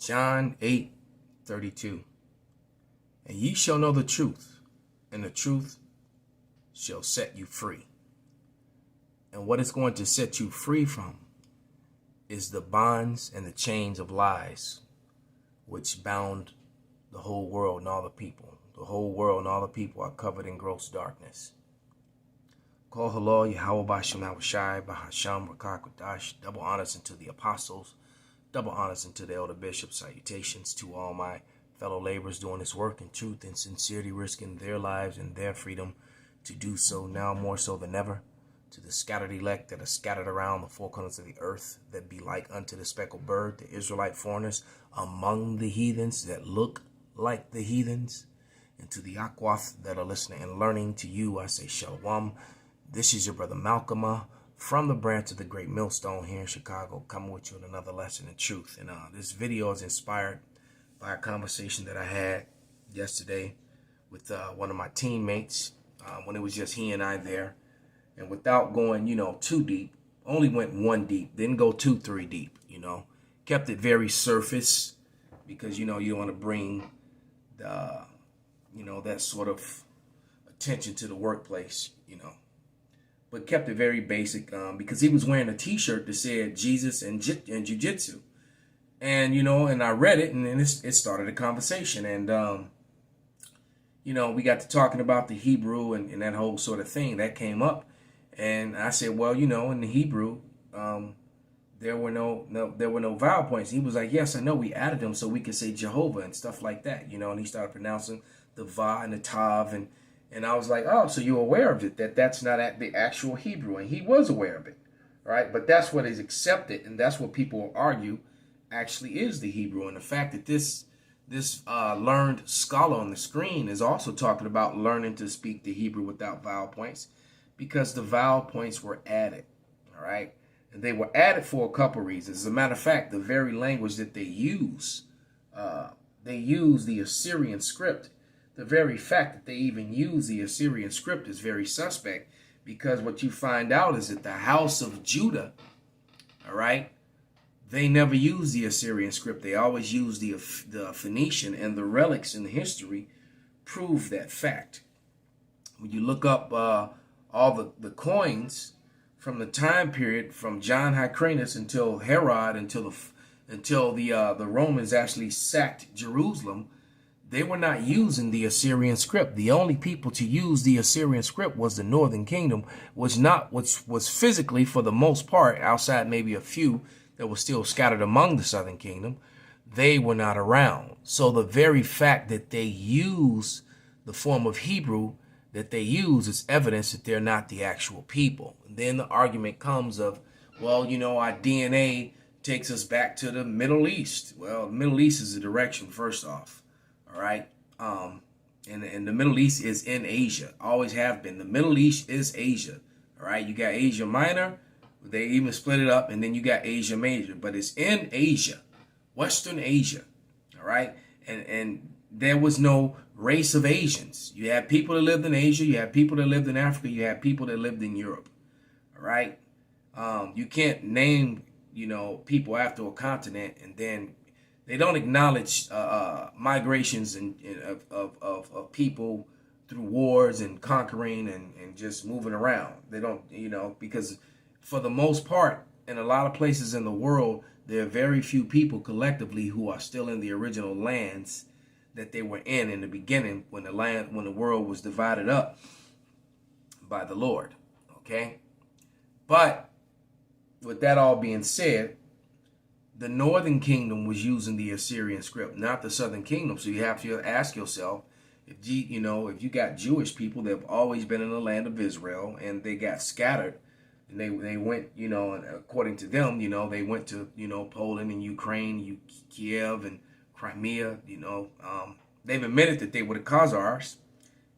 John 8:32. And ye shall know the truth, and the truth shall set you free. And what it's going to set you free from is the bonds and the chains of lies which bound the whole world and all the people. The whole world and all the people are covered in gross darkness. Call halal, YAHAWASHI, BaHa, SHAM, QADASH. Double honors unto the apostles, double honors unto the elder bishops. Salutations to all my fellow laborers doing this work in truth and sincerity, risking their lives and their freedom to do so now more so than ever. To the scattered elect that are scattered around the four corners of the earth, that be like unto the speckled bird, the Israelite foreigners among the heathens that look like the heathens. And to the Aquath that are listening and learning, to you I say shalom. This is your brother MALCHAAMAH from the branch of the Great Millstone here in Chicago, coming with you with another lesson in truth. And this video is inspired by a conversation that I had yesterday with one of my teammates when it was just he and I there. And without going, too deep, only went one deep, didn't go 2-3 deep, kept it very surface because, you don't want to bring the, that sort of attention to the workplace, but kept it very basic because he was wearing a t-shirt that said Jesus and Jiu-Jitsu. And, and I read it and then it started a conversation. And, we got to talking about the Hebrew and that whole sort of thing that came up. And I said, well, in the Hebrew, there were no vowel points. He was like, yes, I know, we added them so we could say Jehovah and stuff like that, and he started pronouncing the Va and the Tav. And I was like, oh, so you're aware of it, that's not the actual Hebrew. And he was aware of it, right? But that's what is accepted. And that's what people will argue actually is the Hebrew. And the fact that this learned scholar on the screen is also talking about learning to speak the Hebrew without vowel points, because the vowel points were added, all right? And they were added for a couple reasons. As a matter of fact, the very language that they use the Assyrian script. The very fact that they even use the Assyrian script is very suspect, because what you find out is that the house of Judah, all right, they never use the Assyrian script. They always use the Phoenician, and the relics in history prove that fact. When you look up all the coins from the time period from John Hyrcanus until Herod, until the Romans actually sacked Jerusalem, they were not using the Assyrian script. The only people to use the Assyrian script was the Northern Kingdom, which was physically, for the most part, outside maybe a few that were still scattered among the Southern Kingdom, they were not around. So the very fact that they use the form of Hebrew that they use is evidence that they're not the actual people. And then the argument comes of, well, our DNA takes us back to the Middle East. Well, the Middle East is a direction, first off, all right? And the Middle East is in Asia, always have been. The Middle East is Asia, all right? You got Asia Minor, they even split it up, and then you got Asia Major, but it's in Asia, Western Asia, all right? And there was no race of Asians. You had people that lived in Asia, you had people that lived in Africa, you had people that lived in Europe, all right? You can't name, people after a continent, and then they don't acknowledge migrations of people through wars and conquering and just moving around. They don't, because for the most part, in a lot of places in the world, there are very few people collectively who are still in the original lands that they were in the beginning, when the world was divided up by the Lord. Okay, but with that all being said, the Northern Kingdom was using the Assyrian script, not the Southern Kingdom. So you have to ask yourself, if you got Jewish people that have always been in the land of Israel and they got scattered, and they went, according to them, they went to, Poland and Ukraine, Kiev and Crimea, they've admitted that they were the Khazars.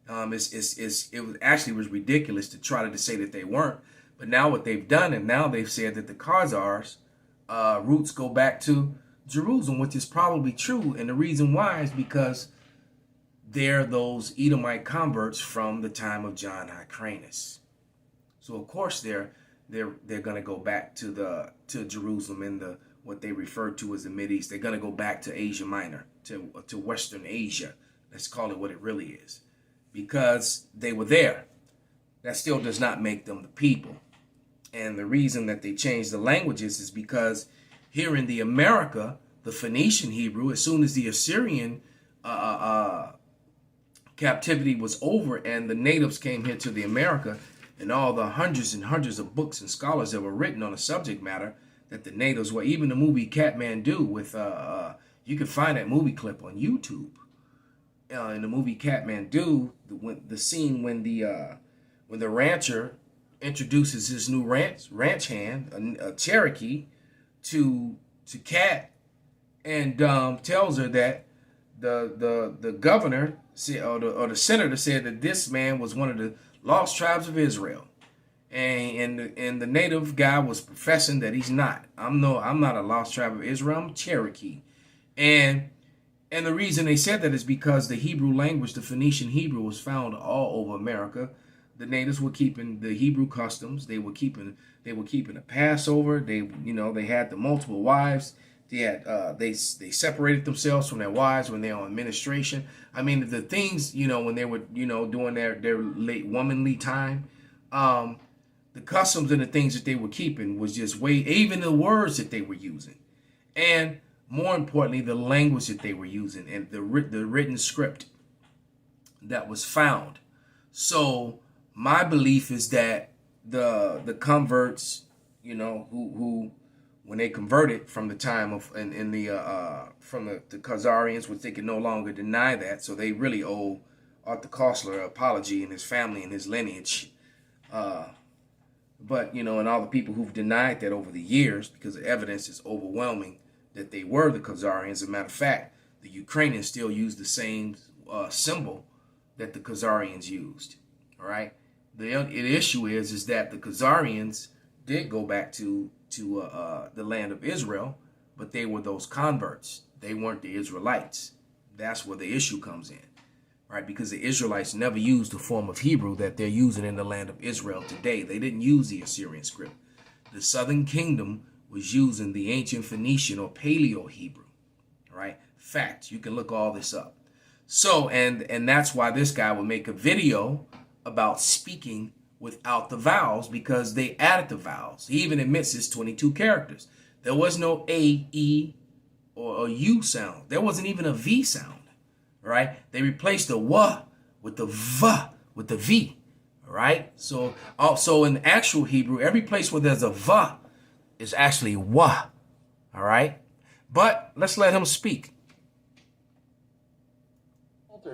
It was ridiculous to try to say that they weren't. But now what they've done, and now they've said that the Khazars roots go back to Jerusalem, which is probably true. And the reason why is because they're those Edomite converts from the time of John Hyrcanus. So of course they're they're going to go back to Jerusalem in the what they refer to as the Mideast. They're going to go back to Asia Minor, to Western Asia. Let's call it what it really is, because they were there. That still does not make them the people. And the reason that they changed the languages is because here in the America, the Phoenician Hebrew, as soon as the Assyrian captivity was over and the natives came here to the America, and all the hundreds and hundreds of books and scholars that were written on the subject matter that the natives were, even the movie Kathmandu with, you can find that movie clip on YouTube. In the movie Kathmandu, the scene when the rancher introduces his new ranch hand, a Cherokee, to Kat, and tells her that the governor or the senator said that this man was one of the lost tribes of Israel, and the native guy was professing that he's not. I'm not a lost tribe of Israel. I'm Cherokee, and the reason they said that is because the Hebrew language, the Phoenician Hebrew, was found all over America. The natives were keeping the Hebrew customs. They were keeping the Passover. They had the multiple wives. They had they separated themselves from their wives when they're on administration. I mean, the things, when they were doing their late womanly time, the customs and the things that they were keeping was just even the words that they were using, and more importantly, the language that they were using and the written script that was found. So my belief is that the converts, who when they converted from the time of from the Khazarians, which they could no longer deny that, so they really owe Arthur Koestler an apology and his family and his lineage. But and all the people who've denied that over the years, because the evidence is overwhelming that they were the Khazarians. As a matter of fact, the Ukrainians still use the same symbol that the Khazarians used. All right. The issue is that the Khazarians did go back to the land of Israel, but they were those converts. They weren't the Israelites. That's where the issue comes in, right? Because the Israelites never used the form of Hebrew that they're using in the land of Israel today. They didn't use the Assyrian script. The southern kingdom was using the ancient Phoenician or Paleo Hebrew, right? Fact, you can look all this up. So, and that's why this guy would make a video about speaking without the vowels, because they added the vowels. He even admits it's 22 characters. There was no A, E, or a U sound. There wasn't even a V sound, right? They replaced the W with the V, with the V, right? So also in actual Hebrew, every place where there's a V is actually Wa, all right? But let's let him speak.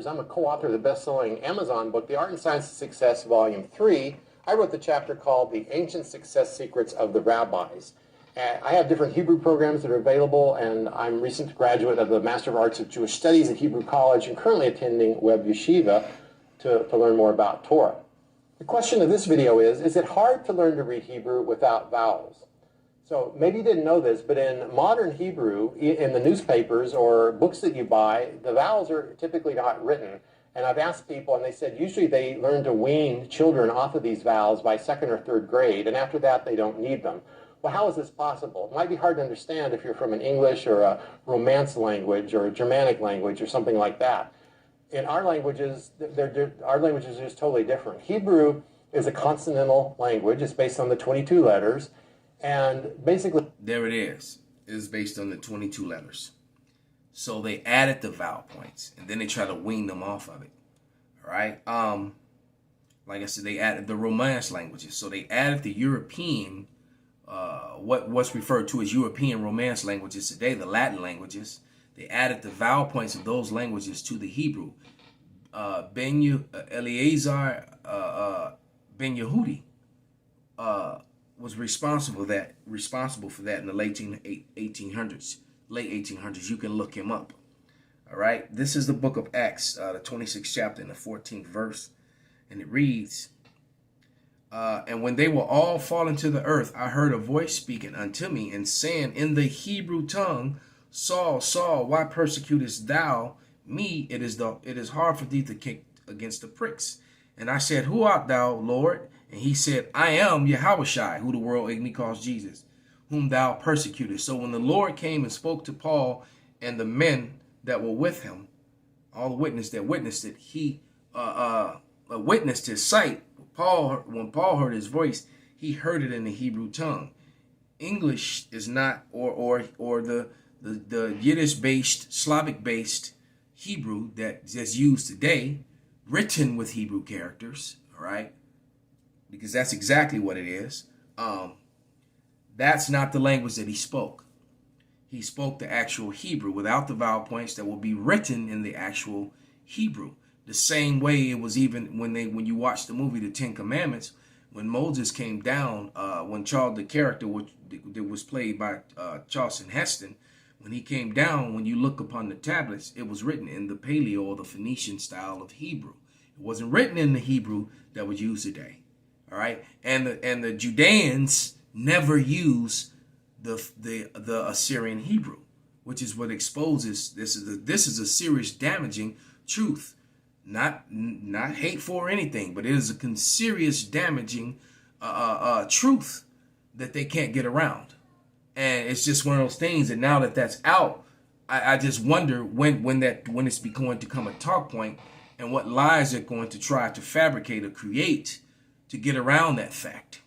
I'm a co-author of the best-selling Amazon book, The Art and Science of Success, Volume 3. I wrote the chapter called The Ancient Success Secrets of the Rabbis. I have different Hebrew programs that are available, and I'm a recent graduate of the Master of Arts of Jewish Studies at Hebrew College and currently attending Web Yeshiva to learn more about Torah. The question of this video is it hard to learn to read Hebrew without vowels? So maybe you didn't know this, but in modern Hebrew, in the newspapers or books that you buy, the vowels are typically not written. And I've asked people, and they said usually they learn to wean children off of these vowels by 2nd or 3rd grade, and after that they don't need them. Well, how is this possible? It might be hard to understand if you're from an English or a Romance language or a Germanic language or something like that. In our languages, our languages are just totally different. Hebrew is a consonantal language. It's based on the 22 letters. And basically, there it is. It is based on the 22 letters. So they added the vowel points, and then they try to wean them off of it. All right. Like I said, they added the Romance languages. So they added the European, what's referred to as European Romance languages today, the Latin languages. They added the vowel points of those languages to the Hebrew. Eliezer Ben Yehudi was responsible for that in the late 1800s. You can look him up. All right. This is the book of Acts, the 26th chapter and the 14th verse. And it reads, and when they were all fallen to the earth, I heard a voice speaking unto me and saying in the Hebrew tongue, Saul, Saul, why persecutest thou me? It is hard for thee to kick against the pricks. And I said, who art thou, Lord? And he said, I am YAHAWASHI, who the world ignorantly calls Jesus, whom thou persecutest. So when the Lord came and spoke to Paul and the men that were with him, all the witnesses that witnessed it, he witnessed his sight. When Paul heard his voice, he heard it in the Hebrew tongue. English is not, or the Yiddish-based, Slavic-based Hebrew that's used today, written with Hebrew characters, all right? Because that's exactly what it is. That's not the language that he spoke. He spoke the actual Hebrew without the vowel points that will be written in the actual Hebrew. The same way it was even when you watch the movie The Ten Commandments, when Moses came down, when Charles, the character that was played by Charleston Heston, when he came down, when you look upon the tablets, it was written in the Paleo or the Phoenician style of Hebrew. It wasn't written in the Hebrew that was used today. All right, and the Judeans never use the Assyrian Hebrew, which is what exposes this is a serious damaging truth, not hateful or anything, but it is a serious damaging truth that they can't get around. And it's just one of those things that now that that's out, I just wonder when it's going to become a talk point, and what lies they're going to try to fabricate or create to get around that fact.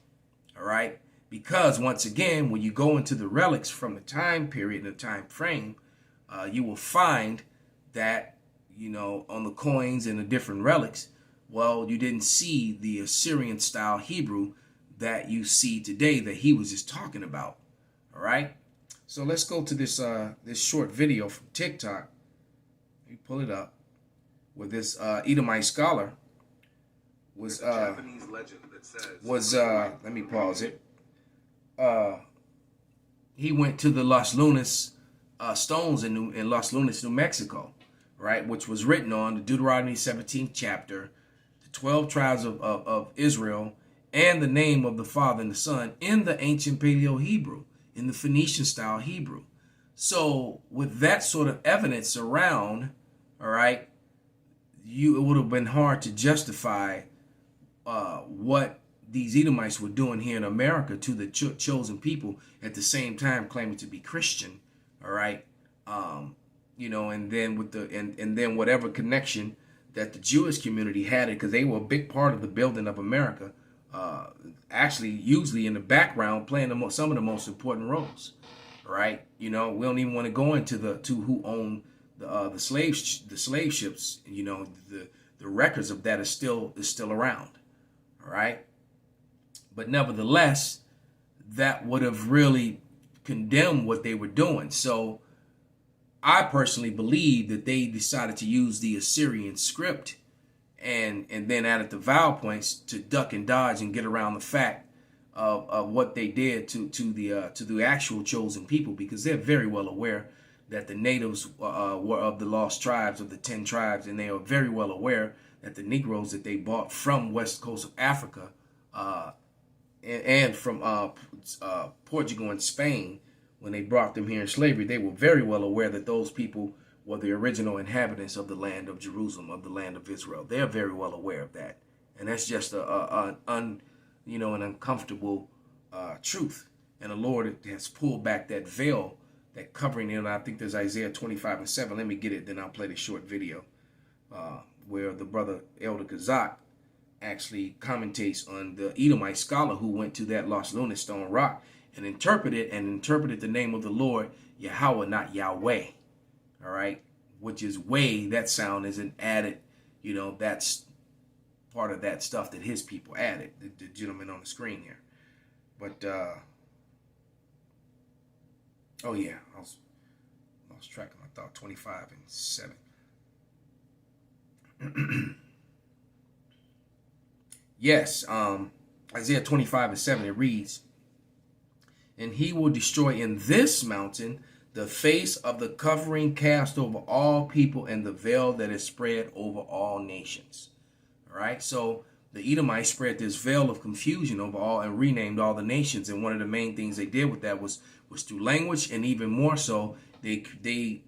All right, because once again, when you go into the relics from the time period and the time frame, you will find that, you know, on the coins and the different relics, well, you didn't see the Assyrian style Hebrew that you see today that he was just talking about. All right, so let's go to this this short video from TikTok. Let me pull it up, where this Edomite scholar was Japanese legend that says let me pause it. He went to the Los Lunas stones in Los Lunas, New Mexico, right, which was written on the Deuteronomy 17th chapter, the 12 tribes of Israel, and the name of the Father and the Son in the ancient Paleo Hebrew, in the Phoenician style Hebrew. So with that sort of evidence around, all right, it would have been hard to justify what these Edomites were doing here in America to the chosen people, at the same time claiming to be Christian. All right, you know, and then with the and then whatever connection that the Jewish community had, it because they were a big part of the building of America. Actually, usually in the background, playing some of the most important roles. Right? You know, we don't even want to go into who owned the slave ships. You know, the records of that is still around. All right, but nevertheless, that would have really condemned what they were doing. So I personally believe that they decided to use the Assyrian script and then added the vowel points to duck and dodge and get around the fact of what they did to the actual chosen people, because they're very well aware that the natives were of the lost tribes of the 10 tribes, and they are very well aware that the Negroes that they bought from west coast of Africa and from Portugal and Spain, when they brought them here in slavery, they were very well aware that those people were the original inhabitants of the land of Jerusalem, of the land of Israel. They're very well aware of that, and that's just an uncomfortable truth. And the Lord has pulled back that veil, that covering. And I think there's Isaiah 25:7. Let me get it, then I'll play the short video where the brother Elder Kazak actually commentates on the Edomite scholar who went to that Los Lunas stone rock and interpreted the name of the Lord Yahawah, not Yahweh. All right, which is way, that sound is an added, you know, that's part of that stuff that his people added, the gentleman on the screen here. But oh yeah, I lost track of my thought. 25:7. Yes, Isaiah 25:7, it reads, "And he will destroy in this mountain the face of the covering cast over all people, and the veil that is spread over all nations." All right, so the Edomites spread this veil of confusion over all and renamed all the nations. And one of the main things they did with that was through language, and even more so, they created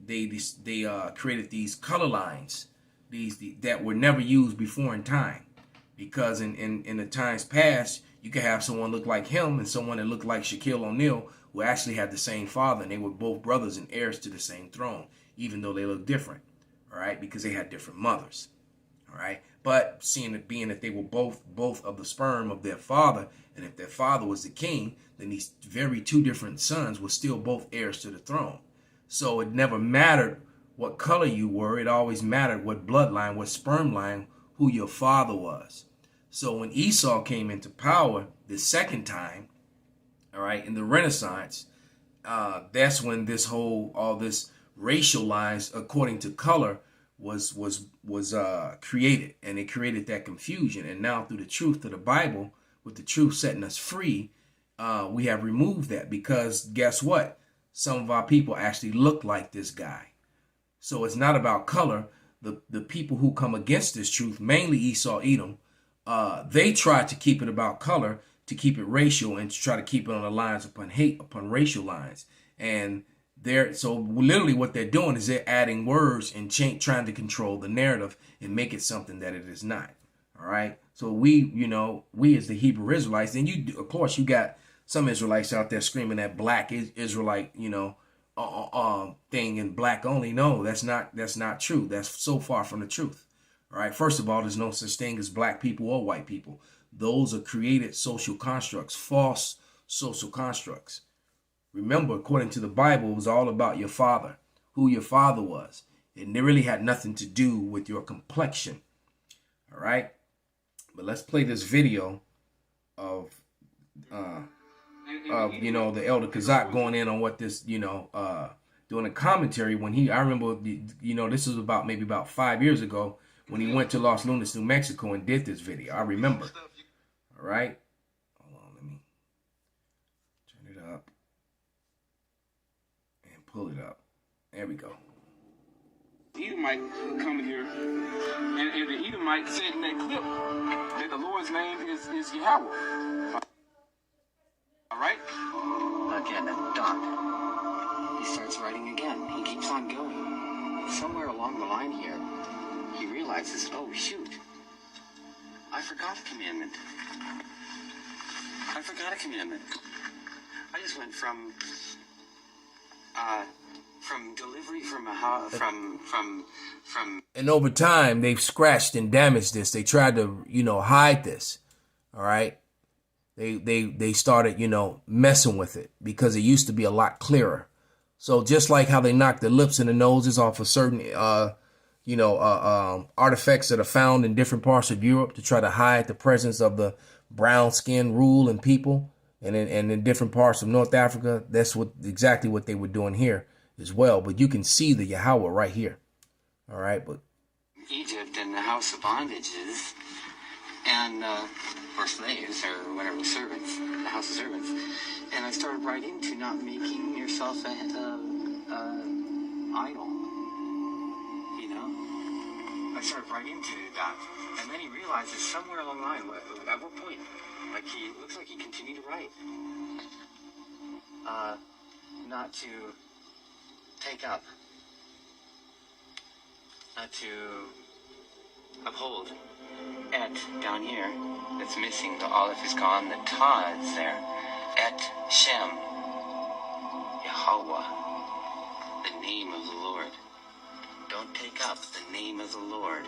these color lines, that were never used before in time. because in the times past, you could have someone look like him and someone that looked like Shaquille O'Neal who actually had the same father, and they were both brothers and heirs to the same throne, even though they looked different, all right, because they had different mothers, all right. But being that they were both of the sperm of their father, and if their father was the king, then these very two different sons were still both heirs to the throne. So it never mattered what color you were. It always mattered what bloodline, what sperm line, who your father was. So when Esau came into power the second time, all right, in the Renaissance, that's when all this racial lines according to color was created, and it created that confusion. And now through the truth of the Bible, with the truth setting us free, we have removed that, because guess what? Some of our people actually look like this guy. So it's not about color. The people who come against this truth, mainly Esau, Edom, they try to keep it about color, to keep it racial, and to try to keep it on the lines upon hate, upon racial lines. And so literally what they're doing is they're adding words and trying to control the narrative and make it something that it is not. All right. So we as the Hebrew Israelites, then of course you got some Israelites out there screaming that black Israelite, thing and black only. No, that's not true. That's so far from the truth. All right. First of all, there's no such thing as black people or white people. Those are created social constructs, false social constructs. Remember, according to the Bible, it was all about your father, who your father was. It really had nothing to do with your complexion. All right. But let's play this video of the elder Kazak going in on what this, doing a commentary when I remember, this was maybe about 5 years ago when he went to Los Lunas, New Mexico and did this video. I remember. All right. Hold on. Let me turn it up and pull it up. There we go. Edomite coming here, and the Edomite said in that clip that the Lord's name is Yahawah. All right? Again at dawn. He starts writing again. He keeps on going. Somewhere along the line here, he realizes, oh shoot, I forgot a commandment. I just went from delivery from and over time they've scratched and damaged this. They tried to hide this. All right. They started messing with it because it used to be a lot clearer. So just like how they knocked the lips and the noses off of certain artifacts that are found in different parts of Europe to try to hide the presence of the brown skin rule and people, and in different parts of North Africa, that's exactly what they were doing here as well. But you can see the Yahawah right here. All right, but Egypt and the house of bondages, and or slaves or whatever, servants, the house of servants. And I started writing to not making yourself a idol. I started writing to that, and then he realizes somewhere along the line, at what point, he looks like he continued to write, not to take up, not to uphold. Et down here, that's missing. The aleph is gone. The ta is there. Et Shem, Yahawah, the name of the Lord. Don't take up the name of the Lord.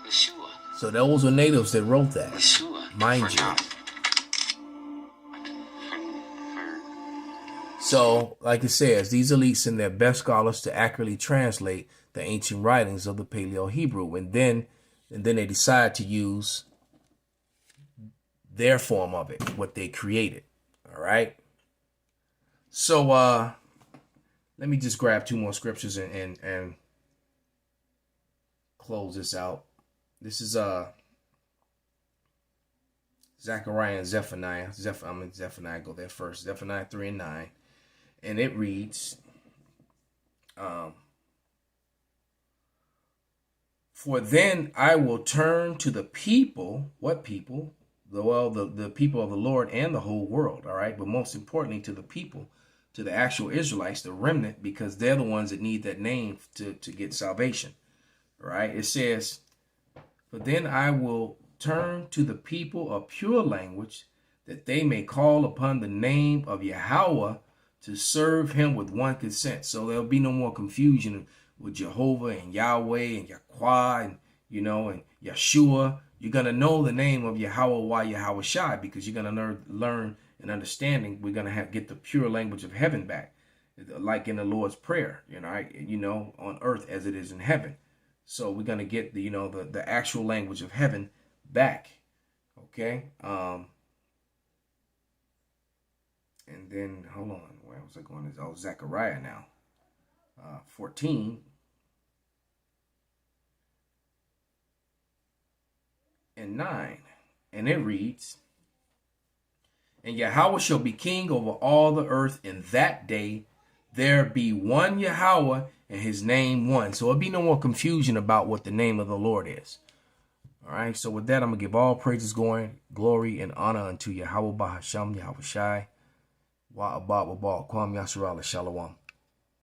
Yeshua. So those were natives that wrote that. Yeshua. Mind you. So, like it says, these elites send their best scholars to accurately translate the ancient writings of the Paleo-Hebrew, and then they decide to use their form of it, what they created. All right. So, let me just grab two more scriptures and close this out. This is Zechariah and Zephaniah. Zephaniah, go there first. Zephaniah 3 and 9. And it reads, for then I will turn to the people. What people? The people of the Lord and the whole world. All right. But most importantly, to the people, to the actual Israelites, the remnant, because they're the ones that need that name to get salvation. All right. It says, For then I will turn to the people a pure language, that they may call upon the name of Yahawah to serve him with one consent. So there'll be no more confusion with Jehovah and Yahweh and Yahweh and, and Yeshua. You're going to know the name of YAHAWAH, YAHAWASHI, because you're going to learn and understanding. We're going to get the pure language of heaven back, like in the Lord's Prayer, on earth as it is in heaven. So we're going to get the actual language of heaven back. Okay. And then, hold on, where was I going? Oh, Zechariah now. 14. And 9. And it reads, and Yahawah shall be king over all the earth in that day. There be one Yahawah, and his name one. So there'll be no more confusion about what the name of the Lord is. All right, so with that, I'm going to give all praises, glory, and honor unto Yahawah, BaHa, SHAM, YAHAWASHI. Wa abba wa ba kwam yasrala shalom.